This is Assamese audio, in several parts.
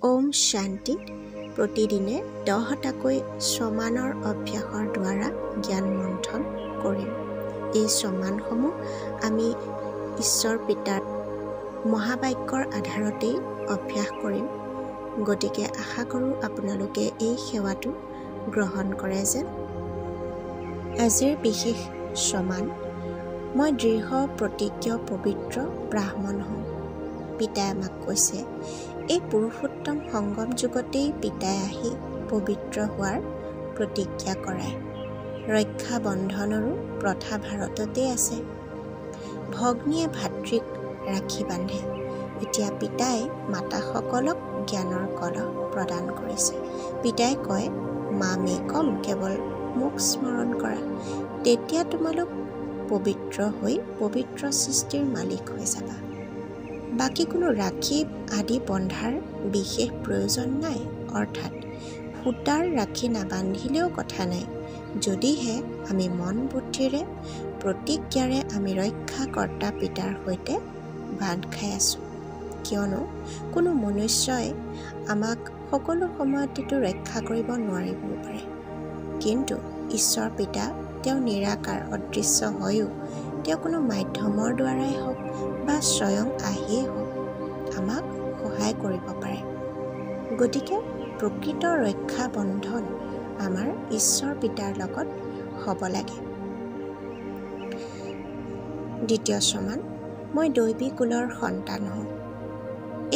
ওম শান্তি। প্ৰতিদিনে 10টাকৈ সমানৰ অভ্যাসৰ দ্বাৰা জ্ঞান মন্থন কৰিম। এই সমানসমূহ আমি ঈশ্বৰ পিতাৰ মহাবাক্যৰ আধাৰতেই অভ্যাস কৰিম। গতিকে আশা কৰোঁ আপোনালোকে এই সেৱাটো গ্ৰহণ কৰে যেন। আজিৰ বিশেষ সমান। মই দৃঢ় প্ৰতিজ্ঞ পবিত্ৰ ব্ৰাহ্মণ হওঁ। পিতাই আমাক কৈছে, এই পুৰুষোত্তম সংগম যুগতেই পিতাই আহি পবিত্ৰ হোৱাৰ প্ৰতিজ্ঞা কৰায়। ৰক্ষা বন্ধনৰো প্ৰথা ভাৰততে আছে। ভগ্নীয়ে ভাতৃক ৰাখি বান্ধে। এতিয়া পিতাই মাতাসকলক জ্ঞানৰ কলহ প্ৰদান কৰিছে। পিতাই কয়, মামেকম, কেৱল মোক স্মৰণ কৰা, তেতিয়া তোমালোক পবিত্ৰ হৈ পবিত্ৰ সৃষ্টিৰ মালিক হৈ যাবা। বাকী কোনো ৰাখি আদি বন্ধাৰ বিশেষ প্ৰয়োজন নাই। অৰ্থাৎ সূতাৰ ৰাখি নাবান্ধিলেও কথা নাই, যদিহে আমি মন বুদ্ধিৰে প্ৰতিজ্ঞাৰে আমি ৰক্ষাকৰ্তা পিতাৰ সৈতে বান্ধ খাই আছোঁ। কিয়নো কোনো মনুষ্যই আমাক সকলো সময়তেতো ৰক্ষা কৰিব নোৱাৰিবও পাৰে, কিন্তু ঈশ্বৰ পিতা তেওঁ নিৰাকাৰ অদৃশ্য হৈও তেওঁ কোনো মাধ্যমৰ দ্বাৰাই হওক বা স্বয়ং আহিয়েই হওক আমাক সহায় কৰিব পাৰে। গতিকে প্ৰকৃত ৰক্ষা বন্ধন আমাৰ ঈশ্বৰ পিতাৰ লগত হ'ব লাগে। দ্বিতীয় সমান। মই দৈৱী কুলৰ সন্তান হওঁ।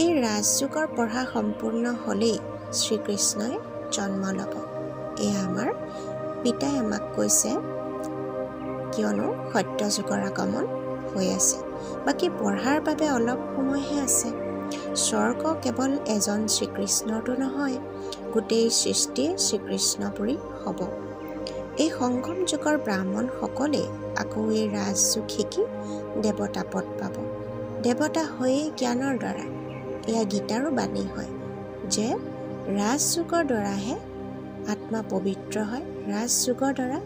এই ৰাজযুগৰ পঢ়া সম্পূৰ্ণ হ'লেই শ্ৰীকৃষ্ণই জন্ম ল'ব। এয়া আমাৰ পিতাই আমাক কৈছে, কিয়নো সত্য যুগৰ আগমন হৈ আছে। বাকী পঢ়াৰ বাবে অলপ সময়হে আছে। স্বৰ্গ কেৱল এজন শ্ৰীকৃষ্ণৰতো নহয়, গোটেই সৃষ্টি শ্ৰীকৃষ্ণপুৰী হ'ব। এই সংগম যুগৰ ব্ৰাহ্মণসকলে আকৌ এই ৰাজযুগ শিকি দেৱতা পদ পাব। দেৱতা হৈয়ে জ্ঞানৰ দ্বাৰা। এয়া গীতাৰো বাণী হয় যে ৰাজযুগৰ দ্বাৰাহে আত্মা পবিত্ৰ হয়। ৰাজযুগৰ দ্বাৰা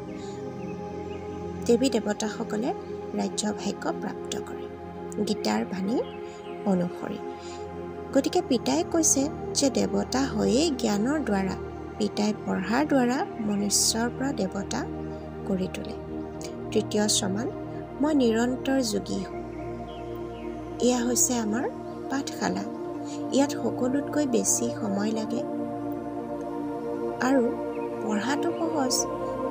দেৱী দেৱতাসকলে ৰাজ্যভাগ্য প্ৰাপ্ত কৰে, গীতাৰ বাণী অনুসৰি। গতিকে পিতাই কৈছে যে দেৱতা হৈয়েই জ্ঞানৰ দ্বাৰা, পিতাই পঢ়াৰ দ্বাৰা মনুষ্যৰ পৰা দেৱতা কৰি তোলে। তৃতীয় সমান। মই নিৰন্তৰ যোগী হওঁ। এয়া হৈছে আমাৰ পাঠশালা। ইয়াত সকলোতকৈ বেছি সময় লাগে আৰু পঢ়াটো সহজ,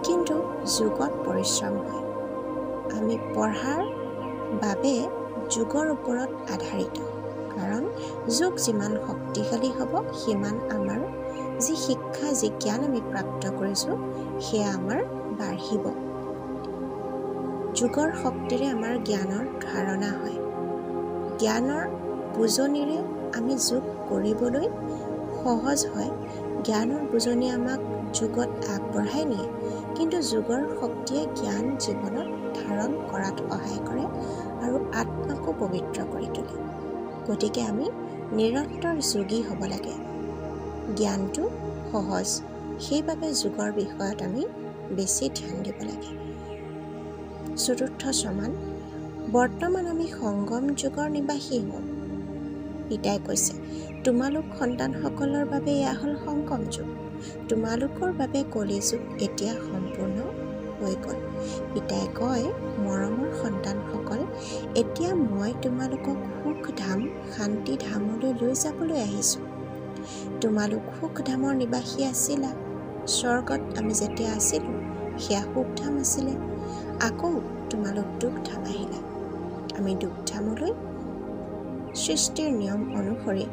কিন্তু যুগত পৰিশ্ৰম হয়। আমি পঢ়াৰ বাবে যুগৰ ওপৰত আধাৰিত, কাৰণ যুগ যিমান শক্তিশালী হ'ব সিমান আমাৰ যি শিক্ষা, যি জ্ঞান আমি প্ৰাপ্ত কৰিছোঁ সেয়া আমাৰ বাঢ়িব। যুগৰ শক্তিৰে আমাৰ জ্ঞানৰ ধাৰণা হয়। জ্ঞানৰ বুজনিৰে আমি যোগ কৰিবলৈ সহজ হয়। জ্ঞানৰ বুজনি আমাক যুগত আগবঢ়াই নিয়ে, কিন্তু যুগৰ শক্তিয়ে জ্ঞান জীৱনত ধাৰণ কৰাত সহায় কৰে আৰু আত্মাকো পবিত্ৰ কৰি তোলে। গতিকে আমি নিৰন্তৰ যোগী হ'ব লাগে। জ্ঞানটো সহজ, সেইবাবে যুগৰ বিষয়ত আমি বেছি ধ্যান দিব লাগে। চতুৰ্থ সমান। বৰ্তমান আমি সংগম যুগৰ নিবাসী হওঁ। পিতাই কৈছে, তোমালোক সন্তানসকলৰ বাবে এয়া হ'ল সংগম যুগ। তোমালোকৰ বাবে কলি যুগ এতিয়া সম্পূৰ্ণ হৈ গ'ল। পিতাই কয়, মৰমৰ সন্তানসকল, এতিয়া মই তোমালোকক সুখধাম, শান্তিধামলৈ লৈ যাবলৈ আহিছোঁ। তোমালোক সুখধামৰ নিবাসী আছিলা। স্বৰ্গত আমি যেতিয়া আছিলোঁ সেয়া সুখধাম আছিলে। আকৌ তোমালোক দুখধাম আহিলা। আমি দুখধামলৈ সৃষ্টিৰ নিয়ম অনুসৰি,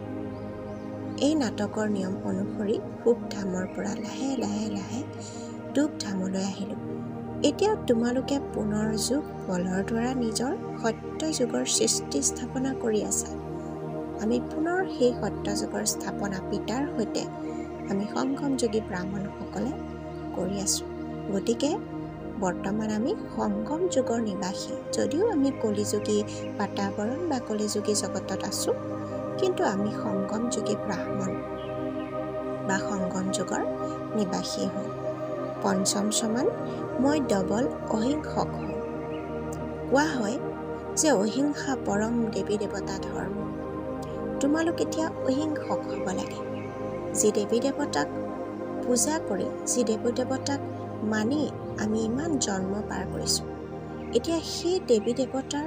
এই নাটকৰ নিয়ম অনুসৰি সুখধামৰ পৰা লাহে লাহে লাহে দুখধামলৈ আহিলোঁ। এতিয়া তোমালোকে পুনৰ যুগ বলৰ দ্বাৰা নিজৰ সত্য যুগৰ সৃষ্টি স্থাপনা কৰি আছা। আমি পুনৰ সেই সত্য যুগৰ স্থাপনা পিতাৰ সৈতে আমি সংগমযোগী ব্ৰাহ্মণসকলে কৰি আছোঁ। গতিকে বৰ্তমান আমি সংগম যুগৰ নিবাসী। যদিও আমি কলিযুগী বাতাৱৰণ বা কলিযুগী জগতত আছোঁ, কিন্তু আমি সংগমযোগী ব্ৰাহ্মণ বা সংগম যুগৰ নিবাসী হওঁ। পঞ্চম সমান। মই ডবল অহিংসক হওঁ। কোৱা হয় যে অহিংসা পৰম দেৱী দেৱতা ধৰ্ম। তোমালোক এতিয়া অহিংসক হ'ব লাগে। যি দেৱী দেৱতাক পূজা কৰি যি দেৱী দেৱতাক মানি আমি ইমান জন্ম পাৰ কৰিছোঁ এতিয়া সেই দেৱী দেৱতাৰ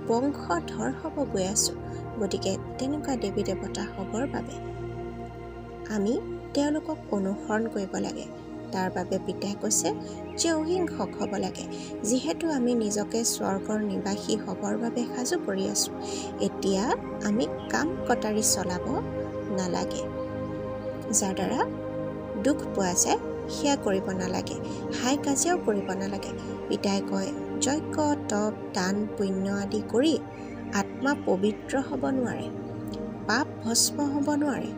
বংশধৰ হ'ব গৈ আছোঁ গতিকে তেনেকুৱা দেৱী দেৱতা হ'বৰ বাবে আমি তেওঁলোকক অনুসৰণ কৰিব লাগে তাৰ বাবে পিতাই কৈছে যে অহিংসক হ'ব লাগে যিহেতু আমি নিজকে স্বৰ্গৰ নিবাসী হ'বৰ বাবে সাজু কৰি আছোঁ এতিয়া আমি কাম কটাৰী চলাব নালাগে যাৰ দ্বাৰা দুখ পোৱা যায় সেয়া কৰিব নালাগে হাই কাজিয়াও কৰিব নালাগে পিতাই কয় যজ্ঞ তপ দান পুণ্য আদি কৰি আত্মা পবিত্ৰ হ'ব নোৱাৰে পাপ ভস্ম হ'ব নোৱাৰে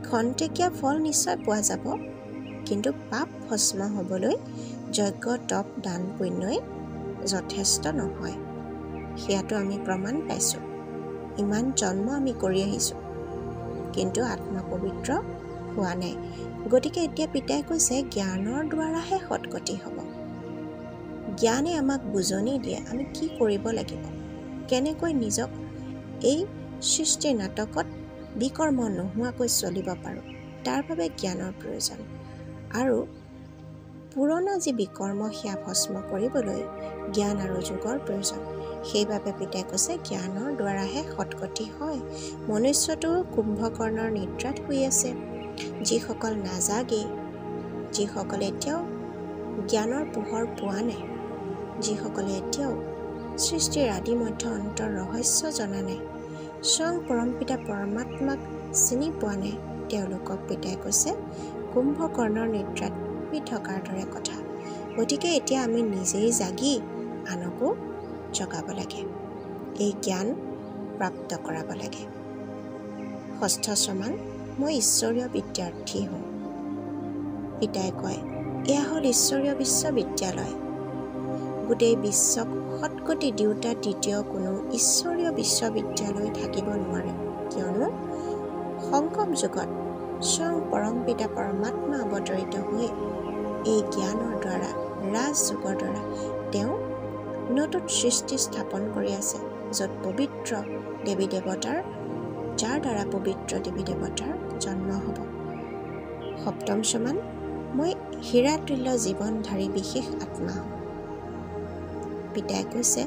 খন্তেকীয়া ফল নিশ্চয় পোৱা যাব কিন্তু পাপ ভস্ম হ'বলৈ যজ্ঞ তপ দান পুণ্যই যথেষ্ট নহয় সেয়াটো আমি প্ৰমাণ পাইছোঁ ইমান জন্ম আমি কৰি আহিছোঁ কিন্তু আত্মা পবিত্ৰ হোৱা নাই গতিকে এতিয়া পিতাই কৈছে জ্ঞানৰ দ্বাৰাহে সৎগতি হ'ব জ্ঞানে আমাক বুজনি দিয়ে আমি কি কৰিব লাগিব কেনেকৈ নিজক এই সৃষ্টিৰ নাটকত বিকৰ্ম নোহোৱাকৈ চলিব পাৰোঁ তাৰ বাবে জ্ঞানৰ প্ৰয়োজন আৰু পুৰণা যি বিকৰ্ম সেয়া ভস্ম কৰিবলৈ জ্ঞান আৰু যোগৰ প্ৰয়োজন সেইবাবে পিতাই কৈছে জ্ঞানৰ দ্বাৰাহে সৎগতি হয় মনুষ্যটো কুম্ভকৰ্ণৰ নিদ্ৰাত শুই আছে যিসকল নাজাগে যিসকলে এতিয়াও জ্ঞানৰ পোহৰ পোৱা নাই যিসকলে এতিয়াও সৃষ্টিৰ আদি মধ্য অন্তৰ ৰহস্য জনা নাই স্বয়ং পৰমপিতা পৰমাত্মাক চিনি পোৱা নাই তেওঁলোকক পিতাই কৈছে কুম্ভকৰ্ণৰ নিদ্ৰাত শুই থকাৰ দৰে কথা গতিকে এতিয়া আমি নিজেই জাগি আনকো জগাব লাগে এই জ্ঞান প্ৰাপ্ত কৰাব লাগে ষষ্ঠ সমান মই ঈশ্বৰীয় বিদ্যাৰ্থী হওঁ পিতাই কয় এয়া হ'ল ঈশ্বৰীয় বিশ্ববিদ্যালয় গোটেই বিশ্বক সৎগতি দিওঁতা দ্বিতীয় কোনো ঈশ্বৰীয় বিশ্ববিদ্যালয় থাকিব নোৱাৰে কিয়নো সংগম যুগত স্বয়ং পৰমপিতা পৰমাত্মা অৱতৰিত হৈ এই জ্ঞানৰ দ্বাৰা ৰাজযোগৰ দ্বাৰা তেওঁ নতুন সৃষ্টি স্থাপন কৰি আছে য'ত পবিত্ৰ দেৱী দেৱতাৰ যাৰ দ্বাৰা পবিত্ৰ দেৱী দেৱতাৰ জন্ম হ'ব সপ্তম সমান মই হীৰাতুল্য জীৱনধাৰী বিশেষ আত্মা হওঁ পিতাই কৈছে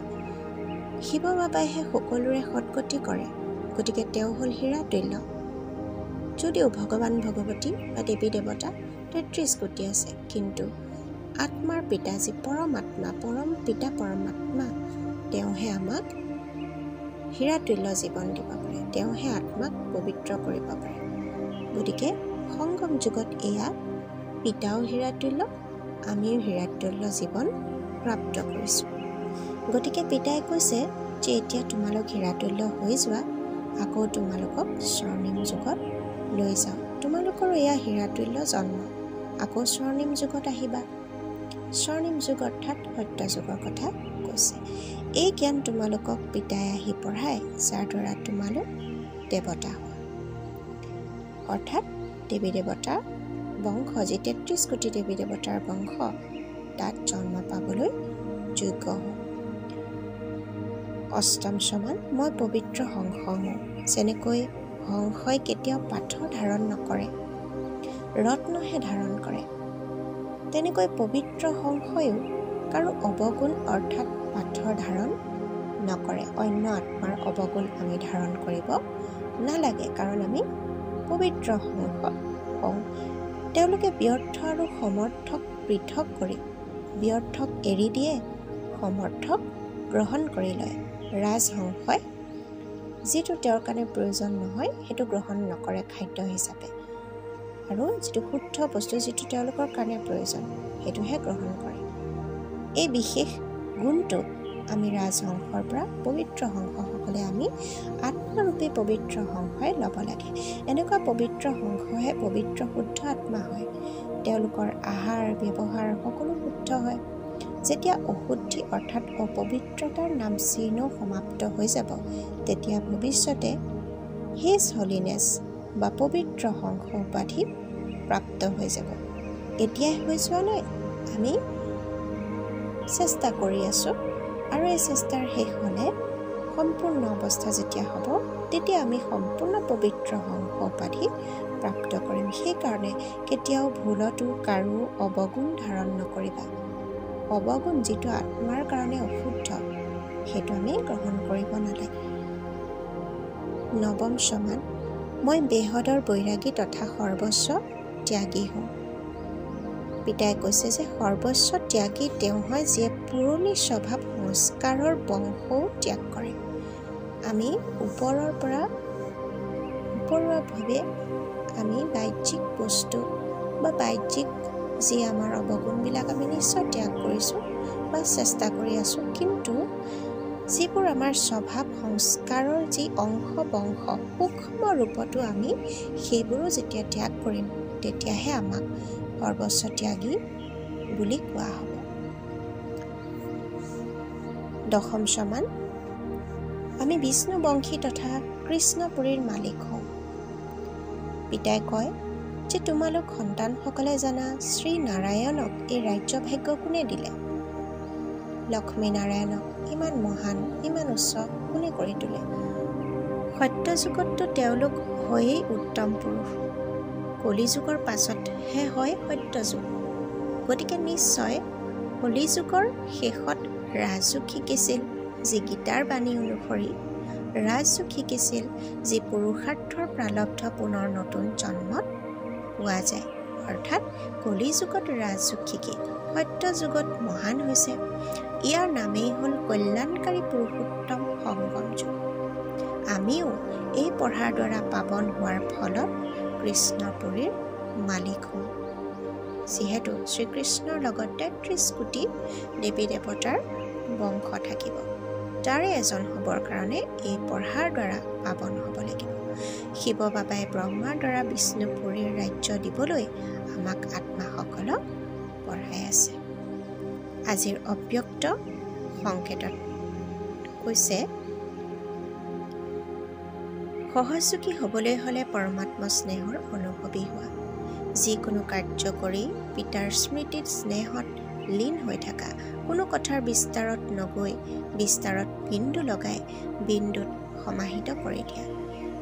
শিৱ বাবাইহে সকলোৰে সৎগতি কৰে গতিকে তেওঁ হ'ল হীৰাতুল্য যদিও ভগৱান ভগৱতী বা দেৱী দেৱতা ৩৩ কোটি আছে কিন্তু আত্মাৰ পিতা যি পৰমাত্মা পৰম পিতা পৰমাত্মা তেওঁহে আমাক হীৰাতুল্য জীৱন দিব পাৰে তেওঁহে আত্মাক পবিত্ৰ কৰিব পাৰে গতিকে সংগম যুগত এয়া পিতাও হীৰাতুল্য আমিও হীৰাতুল্য জীৱন প্ৰাপ্ত কৰিছোঁ গতিকে পিতাই কৈছে যে এতিয়া তোমালোক হীৰাতুল্য হৈ যোৱা আকৌ তোমালোকক স্বৰ্ণিম যুগত লৈ যাওঁ তোমালোকৰ এয়া হীৰাতুল্য জন্ম আকৌ স্বৰ্ণিম যুগত আহিবা স্বৰ্ণিম যুগ অৰ্থাৎ সত্য যুগৰ কথা কৈছে এই জ্ঞান তোমালোকক পিতাই আহি পঢ়ায় যাৰ দ্বাৰা তোমালোক দেৱতা হোৱা অৰ্থাৎ দেৱী দেৱতাৰ বংশ যি ৩৩ কোটি দেৱী দেৱতাৰ বংশ তাত জন্ম পাবলৈ যোগ্য হওঁ অষ্টম সমান মই পবিত্ৰ হংস হওঁ যেনেকৈ হংসই কেতিয়াও পাথৰ ধাৰণ নকৰে ৰত্নহে ধাৰণ কৰে তেনেকৈ পবিত্ৰ হংসয়ো কাৰো অৱগুণ অৰ্থাৎ পাথৰ ধাৰণ নকৰে অন্য আত্মাৰ অৱগুণ আমি ধাৰণ কৰিব নালাগে কাৰণ আমি পবিত্ৰ হংস হওঁ তেওঁলোকে ব্যৰ্থ আৰু সমৰ্থক পৃথক কৰি ব্যৰ্থক এৰি দিয়ে সমৰ্থক গ্ৰহণ কৰি লয় ৰাজহংসই যিটো তেওঁৰ কাৰণে প্ৰয়োজন নহয় সেইটো গ্ৰহণ নকৰে খাদ্য হিচাপে আৰু যিটো শুদ্ধ বস্তু যিটো তেওঁলোকৰ কাৰণে প্ৰয়োজন সেইটোহে গ্ৰহণ কৰে এই বিশেষ গুণটো আমি ৰাজহংসৰ পৰা পবিত্ৰ হংসকলে আমি আত্মৰূপী পবিত্ৰ হংসই ল'ব লাগে এনেকুৱা পবিত্ৰ হংসহে পবিত্ৰ শুদ্ধ আত্মা হয় তেওঁলোকৰ আহাৰ ব্যৱহাৰ সকলো শুদ্ধ হয় যেতিয়া অশুদ্ধি অৰ্থাৎ অপবিত্ৰতাৰ নাম চিহ্ন সমাপ্ত হৈ যাব তেতিয়া ভৱিষ্যতে হিজ হলিনেছ বা পবিত্ৰ হংস উপাধি প্ৰাপ্ত হৈ যাব এতিয়াই হৈ যোৱা নাই আমি চেষ্টা কৰি আছোঁ আৰু এই চেষ্টাৰ শেষ হ'লে সম্পূৰ্ণ অৱস্থা যেতিয়া হ'ব তেতিয়া আমি সম্পূৰ্ণ পবিত্ৰ হওঁ, উপাধি প্ৰাপ্ত কৰিম। সেইকাৰণে কেতিয়াও ভুলতো কাৰো অৱগুণ ধাৰণ নকৰিবা। অৱগুণ যিটো আত্মাৰ কাৰণে অশুদ্ধ, সেইটো আমি গ্ৰহণ কৰিব নালাগে। 9ম সমান, মই বেহদৰ বৈৰাগী তথা সৰ্বস্ব ত্যাগী হওঁ। পিতাই কৈছে যে সৰ্বস্ব ত্যাগী তেওঁ হয় যিয়ে পুৰণি স্বভাৱ সংস্কাৰৰ বংশও ত্যাগ কৰে। আমি উপৰুৱাভাৱে আমি বাহ্যিক বস্তু বা বাহ্যিক যি আমাৰ অৱগুণবিলাক আমি নিশ্চয় ত্যাগ কৰিছোঁ বা চেষ্টা কৰি আছোঁ, কিন্তু যিবোৰ আমাৰ স্বভাৱ সংস্কাৰৰ যি অংশ বংশ সূক্ষ্ম ৰূপতো আমি সেইবোৰো যেতিয়া ত্যাগ কৰিম, তেতিয়াহে আমাক সৰ্বস্ব ত্যাগী বুলি কোৱা হ'ব। 10ম সমান, আমি বিষ্ণুবংশী তথা কৃষ্ণপুৰীৰ মালিক হওঁ। পিতাই কয় যে তোমালোক সন্তানসকলে জানা শ্ৰী নাৰায়ণক এই ৰাজ্যভাগ্য কোনে দিলে? লক্ষ্মী নাৰায়ণক ইমান মহান, ইমান উচ্চ কোনে কৰি তোলে? সত্যযুগততো তেওঁলোক হয়েই উত্তম পুৰুষ, কলিযুগৰ পাছতহে হয় সত্যযুগ। গতিকে নিশ্চয় কলিযুগৰ শেষত ৰাজযোগ শিকিছিল যি গীতাৰ বাণী অনুসৰি, ৰাজযোগ শিকিছিল যি পুৰুষাৰ্থৰ প্ৰালব্ধ পুনৰ নতুন জন্মত পোৱা যায়। অৰ্থাৎ কলিযুগত ৰাজযোগ শিকি সত্যযুগত মহান হৈছে। ইয়াৰ নামেই হ'ল কল্যাণকাৰী পুৰুষোত্তম সংগম যুগ। আমিও এই পঢ়াৰ দ্বাৰা পাৱন হোৱাৰ ফলত কৃষ্ণপুৰীৰ মালিক হওঁ। যিহেতু শ্ৰীকৃষ্ণৰ লগত 33 কোটি দেৱী দেৱতাৰ বংশ থাকিব, তাৰে এজন হ'বৰ কাৰণে এই পঢ়াৰ দ্বাৰা পাৱন হ'ব লাগিব। শিৱ বাবাই ব্ৰহ্মাৰ দ্বাৰা বিষ্ণুপুৰীৰ ৰাজ্য দিবলৈ আমাক আত্মাসকলক পঢ়াই আছে। আজিৰ অব্যক্ত সংকেতত কৈছে, সহযোগী হ'বলৈ হ'লে পৰমাত্মা স্নেহৰ অনুভৱী হোৱা। যিকোনো কাৰ্য কৰি পিতাৰ স্মৃতিত স্নেহত লীন হৈ থকা, কোনো কথাৰ বিস্তাৰত নগৈ বিস্তাৰত বিন্দু লগাই বিন্দুত সমাহিত কৰি দিয়া।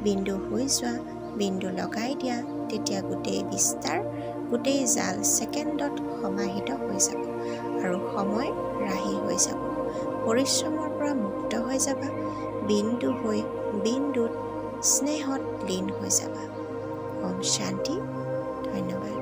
বিন্দু হৈ যোৱা, বিন্দু লগাই দিয়া, তেতিয়া গোটেই বিস্তাৰ, গোটেই জাল ছেকেণ্ডত সমাহিত হৈ যাব আৰু সময় ৰাহি হৈ যাব। পৰিশ্ৰমৰ পৰা মুক্ত হৈ যাবা, বিন্দু হৈ বিন্দুত স্নেহত লীন হৈ যাবা। ওম শান্তি। ধন্যবাদ।